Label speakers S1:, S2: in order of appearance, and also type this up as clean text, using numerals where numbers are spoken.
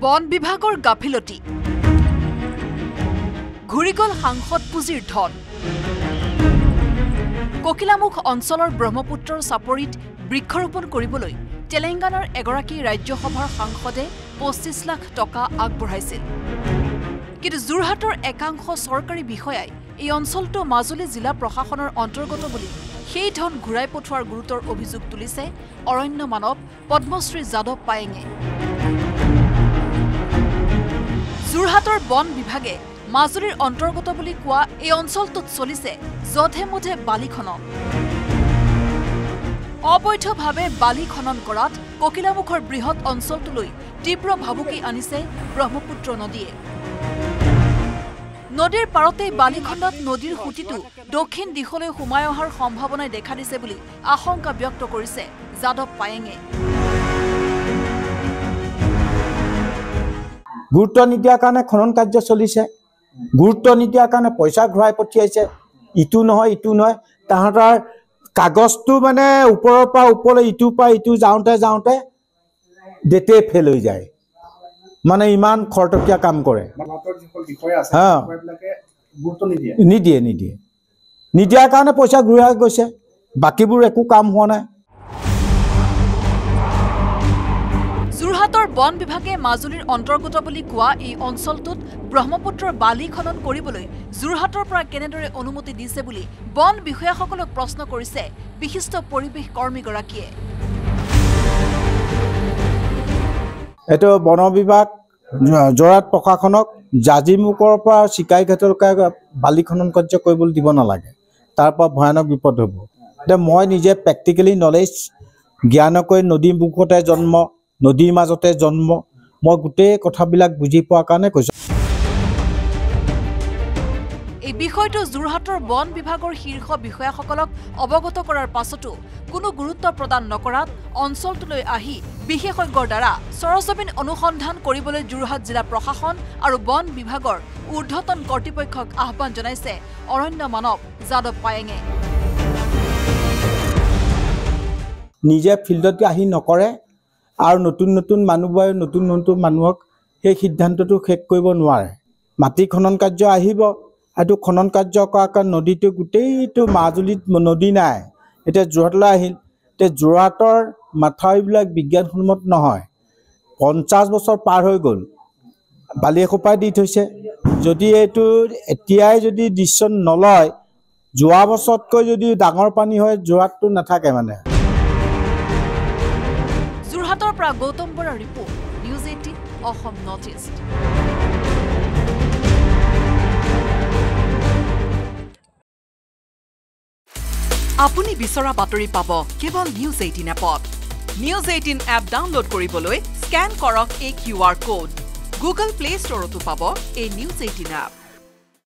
S1: বন বিভাগৰ গাফিলতি ঘূৰি গ'ল সাংসদ পুঁজিৰ ধন কোকিলামুখ অঞ্চলৰ ব্ৰহ্মপুত্ৰৰ চাপৰিত বৃক্ষৰোপণ কৰিবলৈ তেলেংগানাৰ এগৰাকী ৰাজ্যসভাৰ সাংসদে 25 লাখ টকা আগবঢ়াইছিল কিন্তু যোৰহাটৰ একাংশ চৰকাৰী বিষয়াই এই অঞ্চলটো মাজুলী জিলা প্ৰশাসনৰ অন্তৰ্গত বুলি সেই ধন ঘূৰাই পঠোৱাৰ গুৰুতৰ অভিযোগ তুলিছে অৰণ্য মানৱ পদ্মশ্ৰী যাদৱ পায়েঙে যোৰহাটৰ বন বিভাগে মাজুলীৰ অন্তৰ্গত বুলি কোৱা এই অঞ্চলটোত চলিছে যধে মধে বালি খনন অবৈধভাৱে বালি খনন কৰাত কোকিলামুখৰ বৃহৎ অঞ্চলটোলৈ তীব্ৰ ভাবুকি আনিছে ব্ৰহ্মপুত্ৰ নদীয়ে নদীৰ পাৰতে বালি খণ্ডত নদীৰ সুতিটো দক্ষিণ দিশলৈ সোমাই অহাৰ সম্ভাৱনাই দেখা দিছে বুলি আশংকা ব্যক্ত কৰিছে যাদৱ পায়েঙে
S2: গুৰুত্ব নিদিয়াৰ কাৰণে খনন কাৰ্য চলিছে গুৰুত্ব নিদিয়াৰ কাৰণে পইচা ঘূৰাই পঠিয়াইছে ইটো নহয় তাহাঁতৰ কাগজটো মানে ওপৰৰ পৰা ওপৰলৈ ইটোৰ পৰা ইটো যাওঁতে ডেটে ফেল হৈ যায় মানে ইমান খৰতকীয়া কাম কৰে নিদিয়াৰ কাৰণে পইচা ঘূৰাই গৈছে বাকীবোৰ একো কাম হোৱা নাই
S1: যোৰহাটৰ বন বিভাগে মাজুলীৰ অন্তৰ্গত বুলি কোৱা এই অঞ্চলটোত ব্ৰহ্মপুত্ৰৰ বালি খনন কৰিবলৈ যোৰহাটৰ পৰা কেনেদৰে অনুমতি দিছে বুলি বন বিষয়াসকলক প্ৰশ্ন কৰিছে বিশিষ্ট পৰিৱেশ কৰ্মীগৰাকীয়ে
S2: এটো বন বিভাগ যোৰহাট প্ৰশাসনক জাজিমুকৰ পৰা চিকাইঘাটলৈকে বালি খনন কাৰ্য কৰিবলৈ দিব নালাগে তাৰ পৰা ভয়ানক বিপদ হ'ব এতিয়া মই নিজে প্ৰেক্টিকেলি নলেজ জ্ঞানকৈ নদীৰ মুখতে জন্ম নদীৰ মাজতে জন্ম মই গোটেই কথাবিলাক বুজি পোৱাৰ কাৰণে কৈছোঁ
S1: এই বিষয়টো যোৰহাটৰ বন বিভাগৰ শীৰ্ষ বিষয়াসকলক অৱগত কৰাৰ পাছতো কোনো গুৰুত্ব প্ৰদান নকৰাত অঞ্চলটোলৈ আহি বিশেষজ্ঞৰ দ্বাৰা সৰজমিন অনুসন্ধান কৰিবলৈ যোৰহাট জিলা প্ৰশাসন আৰু বন বিভাগৰ ঊৰ্ধ্বতন কৰ্তৃপক্ষক আহ্বান জনাইছে অৰণ্য মানৱ যাদৱ পায়েঙে
S2: নিজে ফিল্ডত আহি নকৰে আৰু নতুন মানুহক সেই সিদ্ধান্তটো শেষ কৰিব নোৱাৰে মাটি খনন কাৰ্য আহিব আৰু খনন কাৰ্য কৰাৰ নদীটো গোটেইটো মাজুলীত নদী নাই এতিয়া যোৰহাটলৈ আহিল এতিয়া যোৰহাটৰ মাথাউৰিবিলাক বিজ্ঞানসন্মত নহয় 50 বছৰ পাৰ হৈ গ'ল বালি এসোপাই দি থৈছে যদি এইটো এতিয়াই যদি ডিচিশ্যন নলয় যোৱা বছৰতকৈ যদি ডাঙৰ পানী হয় যোৰহাটটো নাথাকে মানে
S1: যোৰহাটৰ পৰা গৌতম বৰাৰ report news 18 Assam north east আপুনি বিচৰা বাতৰি পাব কেৱল নিউজ 18 এপত নিউজ 18 এপ ডাউনলোড কৰিবলৈ স্ক্যান কৰক এই QR কোড গুগল প্লে ষ্টৰতো পাব এই নিউজ 18 এপ